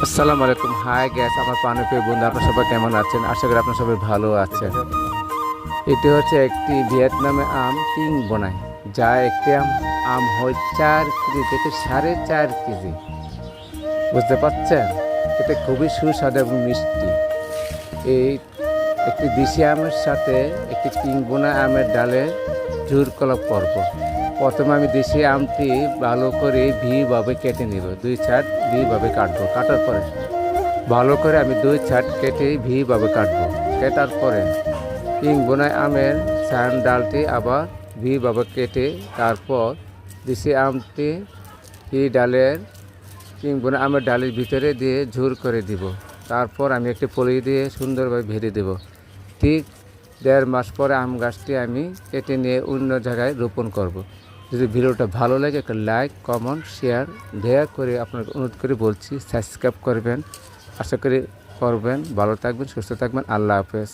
আসসালামু আলাইকুম। High gas, আমার প্রাণপ্রিয় বন্ধু, আপনার সবাই কেমন আছেন? আশা করি আপনার সবাই ভালো আছেন। এটি হচ্ছে একটি ভিয়েতনামে আম কিং বোনাই, যা একটি আম হয় 4 কেজি থেকে 4.5 কেজি। বুঝতে পারছেন? এটা খুবই সুস্বাদু এবং মিষ্টি। এই একটি দেশি আমের সাথে একটি কিং বোনা আমের ডালে ঝুর কলাপ করব। প্রথমে আমি দেশি আমটি ভালো করে ভাবে কেটে নেব, 2 ছাট ভাবে কাটবো। কাটার পরে ভালো করে আমি 2 ছাট কেটে ভাবে কাটবো। কাটার পরে কিং বোনাই আমের ছান ডালটি আবার ভাবে কেটে তারপর দেশি আমটি ডালের কিং বোনাই আমের ডালের ভিতরে দিয়ে ঝুর করে দিব। তারপর আমি একটি পলি দিয়ে সুন্দরভাবে ভেজে দেব। ঠিক 1.5 মাস পরে আম গাছটি আমি কেটে নিয়ে অন্য জায়গায় রোপণ করব। যদি ভিডিওটা ভালো লাগে একটা লাইক, কমেন্ট, শেয়ার দয়া করে আপনাকে অনুরোধ করে বলছি, সাবস্ক্রাইব করবেন। আশা করি করবেন। ভালো থাকবেন, সুস্থ থাকবেন। আল্লাহ হাফেজ।